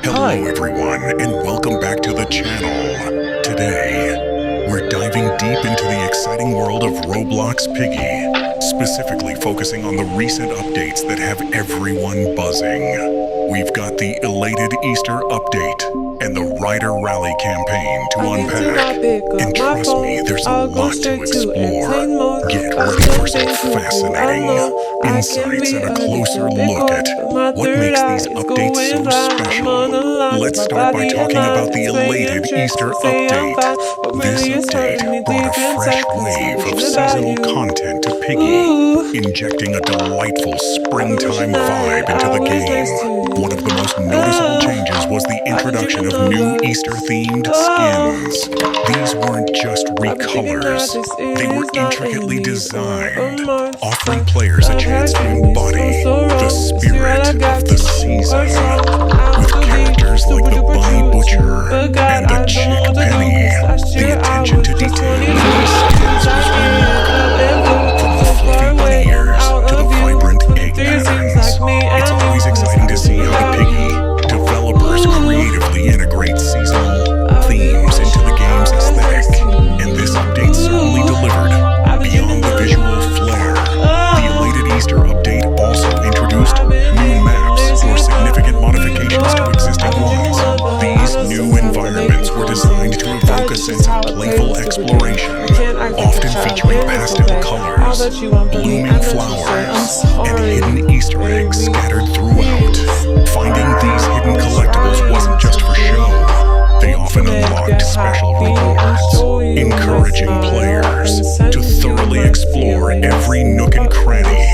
Hello everyone, and welcome back to the channel. Today, we're diving deep into the exciting world of Roblox Piggy, specifically focusing on the recent updates that have everyone buzzing. We've got the elated Easter update and the Ryder rally campaign to unpack. And trust me, there's a lot to explore. Get ready for some fascinating insights and a closer look at what makes these updates so special. Let's start by talking about the elated Easter update. This update brought a fresh wave of seasonal content to Piggy, injecting a delightful springtime vibe into the game. One of the most noticeable changes was the introduction of new Easter-themed skins. These weren't just recolors, they were intricately designed, offering players a chance to embody the spirit of the season. With characters like the Bunny Butcher and the Chick Penny, the attention to detail in these skins was remarkable. From the fluffy bunny ears to the vibrant egg patterns, it's always exciting to see how the Piggy developers creatively integrate seasonal themes into the game's aesthetic. And this update certainly delivered. Beyond the visual flair, the elated Easter update also introduced new maps or significant modifications to existing ones. These new environments were designed to evoke a sense of playful exploration, often featuring pastel colors, blooming flowers, and hidden Easter eggs scattered throughout. Finding these hidden collectibles wasn't just for show. They often unlocked special rewards, encouraging players to thoroughly explore every nook and cranny.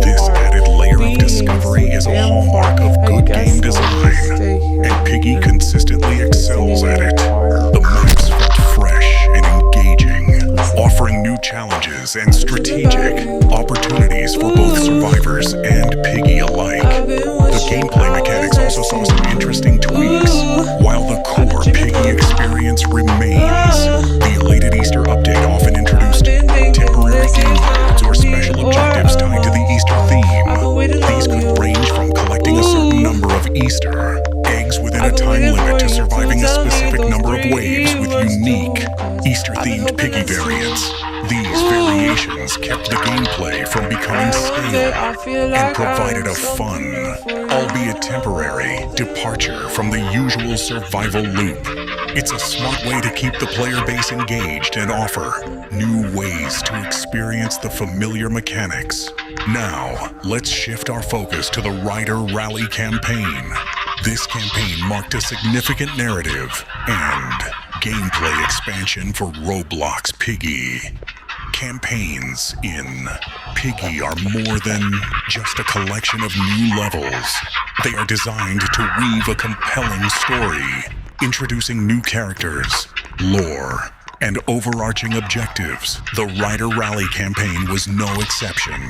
This added layer of discovery is a hallmark of good game design, and Piggy consistently excels at it. The maps felt fresh and engaging, offering new challenges and strategic opportunities for both survivors and Piggy alike. The gameplay mechanics also saw some interesting tweaks. While the core Piggy experience remains, the elated Easter update often introduced temporary game modes or special objectives tied to the Easter theme. These could range from collecting a certain number of Easter eggs within a time limit to surviving a specific number of waves with unique Easter-themed Piggy variants. These variations kept the gameplay from becoming stale and provided a fun, albeit temporary, departure from the usual survival loop. It's a smart way to keep the player base engaged and offer new ways to experience the familiar mechanics. Now, let's shift our focus to the Ryder Rally campaign. This campaign marked a significant narrative and gameplay expansion for Roblox Piggy. Campaigns in Piggy are more than just a collection of new levels. They are designed to weave a compelling story, introducing new characters, lore, and overarching objectives. The Ryder Rally campaign was no exception,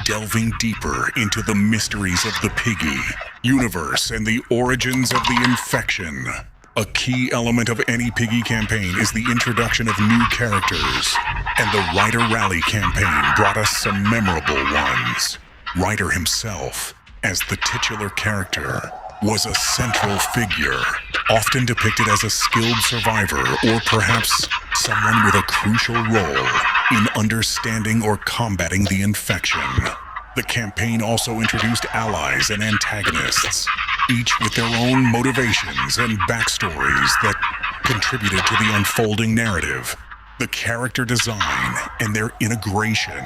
delving deeper into the mysteries of the Piggy universe and the origins of the infection. A key element of any Piggy campaign is the introduction of new characters, and the Ryder Rally campaign brought us some memorable ones. Ryder himself, as the titular character, was a central figure, often depicted as a skilled survivor or perhaps someone with a crucial role in understanding or combating the infection. The campaign also introduced allies and antagonists, each with their own motivations and backstories that contributed to the unfolding narrative. The character design and their integration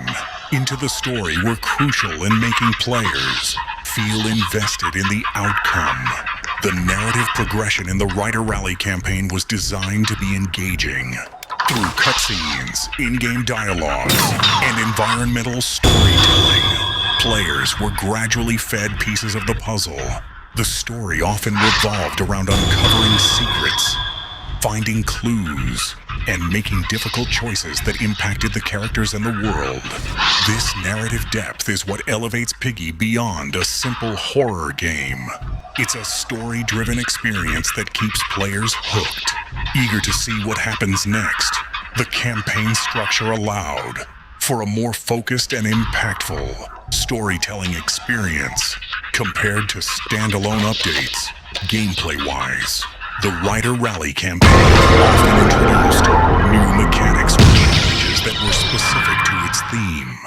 into the story were crucial in making players feel invested in the outcome. The narrative progression in the Ryder Rally campaign was designed to be engaging. Through cutscenes, in-game dialogues, and environmental storytelling, players were gradually fed pieces of the puzzle. The story often revolved around uncovering secrets, finding clues, and making difficult choices that impacted the characters and the world. This narrative depth is what elevates Piggy beyond a simple horror game. It's a story-driven experience that keeps players hooked, eager to see what happens next. The campaign structure allowed for a more focused and impactful storytelling experience compared to standalone updates. Gameplay-wise, the Ryder Rally campaign often introduced new mechanics or challenges that were specific to its theme.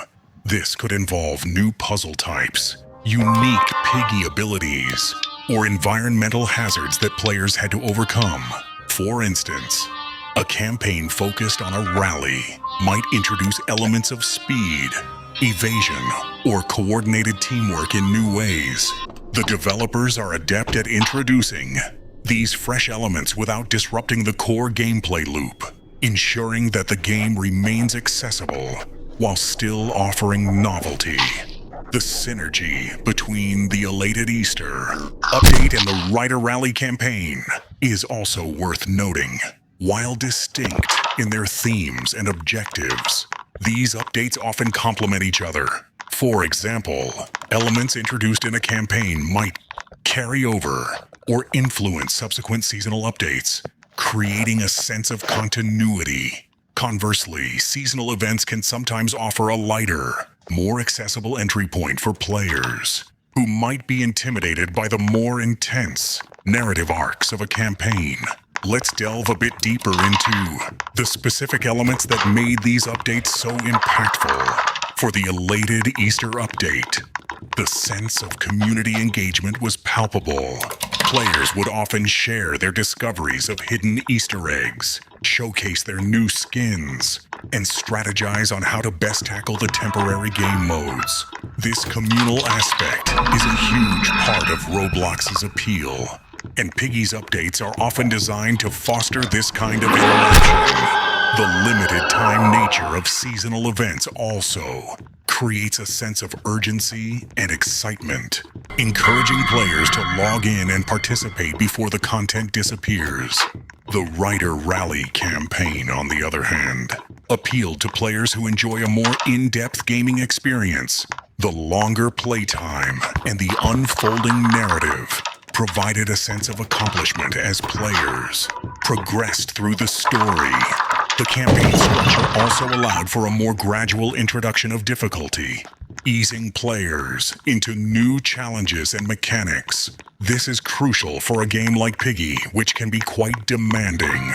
This could involve new puzzle types, unique Piggy abilities, or environmental hazards that players had to overcome. For instance, a campaign focused on a rally might introduce elements of speed, evasion, or coordinated teamwork in new ways. The developers are adept at introducing these fresh elements without disrupting the core gameplay loop, ensuring that the game remains accessible while still offering novelty. The synergy between the Elated Easter update and the Ryder Rally campaign is also worth noting. While distinct in their themes and objectives, these updates often complement each other. For example, elements introduced in a campaign might carry over or influence subsequent seasonal updates, creating a sense of continuity. Conversely, seasonal events can sometimes offer a lighter, more accessible entry point for players who might be intimidated by the more intense narrative arcs of a campaign. Let's delve a bit deeper into the specific elements that made these updates so impactful. For the Elated Easter update, the sense of community engagement was palpable. Players would often share their discoveries of hidden Easter eggs, showcase their new skins, and strategize on how to best tackle the temporary game modes. This communal aspect is a huge part of Roblox's appeal, and Piggy's updates are often designed to foster this kind of interaction. The limited time nature of seasonal events also creates a sense of urgency and excitement, encouraging players to log in and participate before the content disappears. The Ryder Rally campaign, on the other hand, appealed to players who enjoy a more in-depth gaming experience. The longer playtime and the unfolding narrative provided a sense of accomplishment as players progressed through the story. The campaign structure also allowed for a more gradual introduction of difficulty, easing players into new challenges and mechanics. This is crucial for a game like Piggy, which can be quite demanding.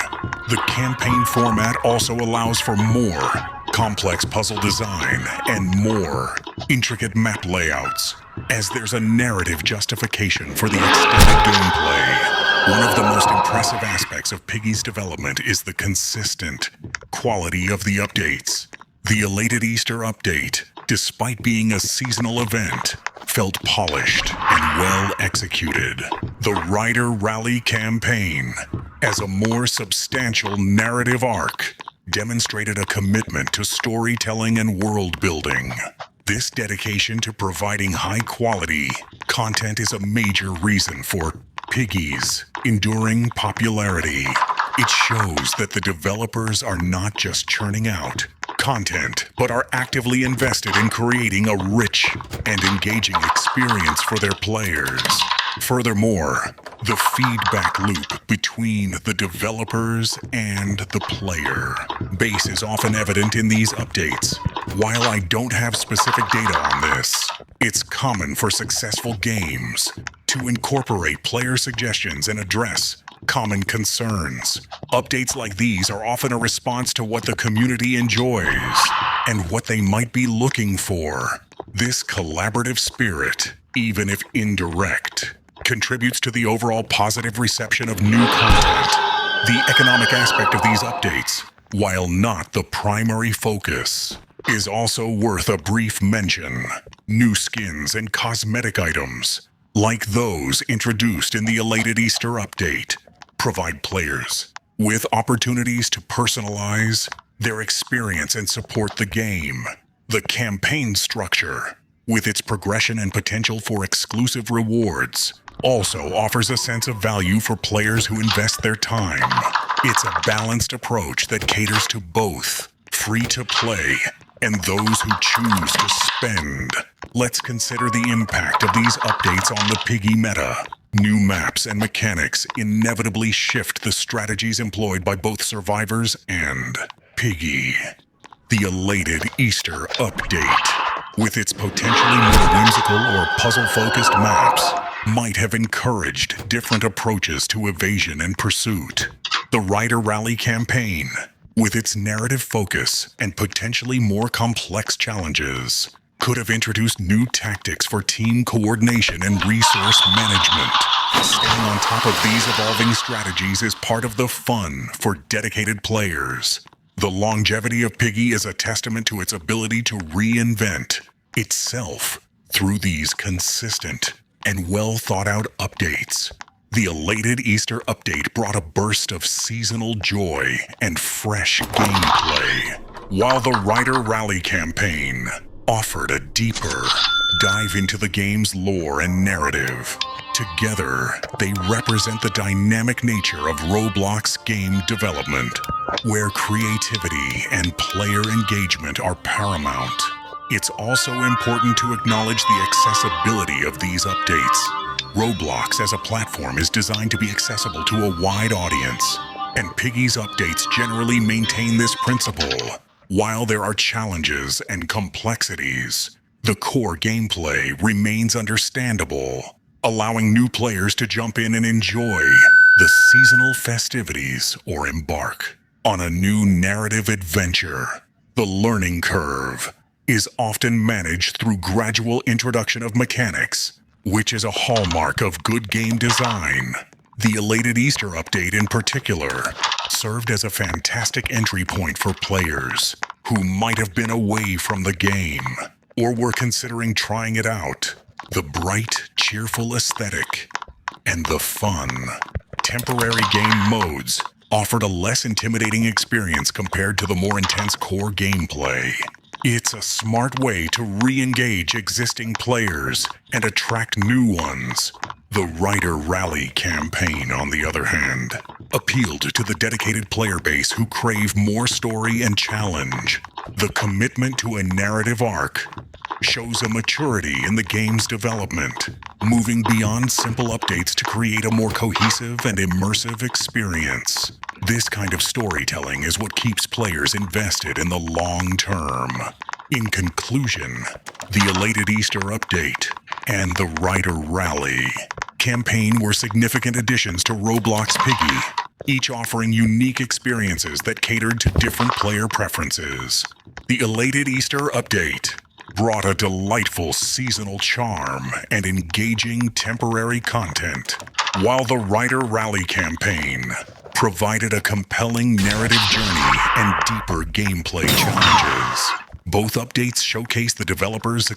The campaign format also allows for more complex puzzle design and more intricate map layouts, as there's a narrative justification for the extended gameplay. One of the most impressive aspects of Piggy's development is the consistent quality of the updates. The Elated Easter update, despite being a seasonal event, felt polished and well executed. The Ryder Rally campaign, as a more substantial narrative arc, demonstrated a commitment to storytelling and world building. This dedication to providing high-quality content is a major reason for Piggy's enduring popularity. It shows that the developers are not just churning out content, but are actively invested in creating a rich and engaging experience for their players. Furthermore, the feedback loop between the developers and the player base is often evident in these updates. While I don't have specific data on this, it's common for successful games to incorporate player suggestions and address common concerns. Updates like these are often a response to what the community enjoys and what they might be looking for. This collaborative spirit, even if indirect, contributes to the overall positive reception of new content. The economic aspect of these updates, while not the primary focus, is also worth a brief mention. New skins and cosmetic items, like those introduced in the Elated Easter update, provide players with opportunities to personalize their experience and support the game. The campaign structure, with its progression and potential for exclusive rewards, also offers a sense of value for players who invest their time. It's a balanced approach that caters to both free-to-play and those who choose to spend. Let's consider the impact of these updates on the Piggy meta. New maps and mechanics inevitably shift the strategies employed by both survivors and Piggy. The Elated Easter update, with its potentially more whimsical or puzzle-focused maps, might have encouraged different approaches to evasion and pursuit. The Ryder Rally campaign, with its narrative focus and potentially more complex challenges, could have introduced new tactics for team coordination and resource management. Staying on top of these evolving strategies is part of the fun for dedicated players. The longevity of Piggy is a testament to its ability to reinvent itself through these consistent and well-thought-out updates. The Elated Easter update brought a burst of seasonal joy and fresh gameplay, while the Ryder Rally campaign offered a deeper dive into the game's lore and narrative. Together, they represent the dynamic nature of Roblox game development, where creativity and player engagement are paramount. It's also important to acknowledge the accessibility of these updates. Roblox as a platform is designed to be accessible to a wide audience, and Piggy's updates generally maintain this principle. While there are challenges and complexities, the core gameplay remains understandable, allowing new players to jump in and enjoy the seasonal festivities or embark on a new narrative adventure. The learning curve is often managed through gradual introduction of mechanics, which is a hallmark of good game design. The Elated Easter update in particular served as a fantastic entry point for players who might have been away from the game or were considering trying it out. The bright, cheerful aesthetic and the fun, temporary game modes offered a less intimidating experience compared to the more intense core gameplay. It's a smart way to re-engage existing players and attract new ones. The Ryder Rally campaign, on the other hand, appealed to the dedicated player base who crave more story and challenge. The commitment to a narrative arc shows a maturity in the game's development, moving beyond simple updates to create a more cohesive and immersive experience. This kind of storytelling is what keeps players invested in the long term. In conclusion, the Elated Easter update and the Ryder Rally campaign were significant additions to Roblox Piggy, each offering unique experiences that catered to different player preferences. The Elated Easter update brought a delightful seasonal charm and engaging temporary content, while the Ryder Rally campaign provided a compelling narrative journey and deeper gameplay challenges. Both updates showcase the developers'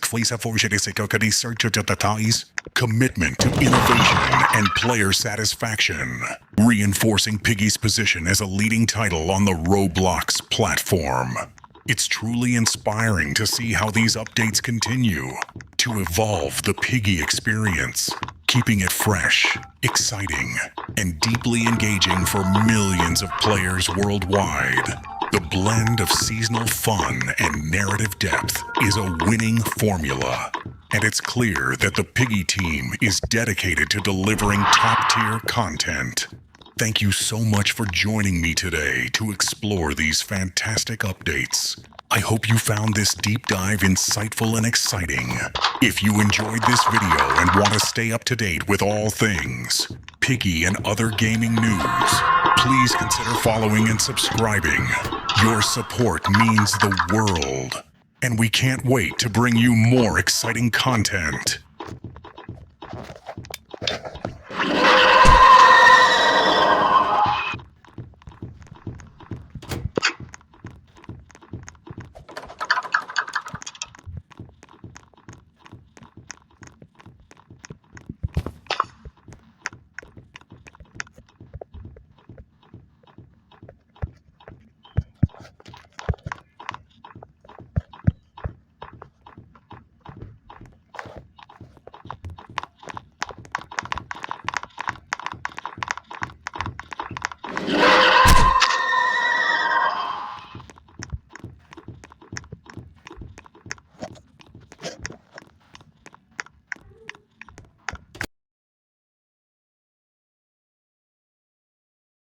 commitment to innovation and player satisfaction, reinforcing Piggy's position as a leading title on the Roblox platform. It's truly inspiring to see how these updates continue to evolve the Piggy experience, keeping it fresh, exciting, and deeply engaging for millions of players worldwide. The blend of seasonal fun and narrative depth is a winning formula, and it's clear that the Piggy team is dedicated to delivering top-tier content. Thank you so much for joining me today to explore these fantastic updates. I hope you found this deep dive insightful and exciting. If you enjoyed this video and want to stay up to date with all things Piggy and other gaming news, please consider following and subscribing. Your support means the world, and we can't wait to bring you more exciting content.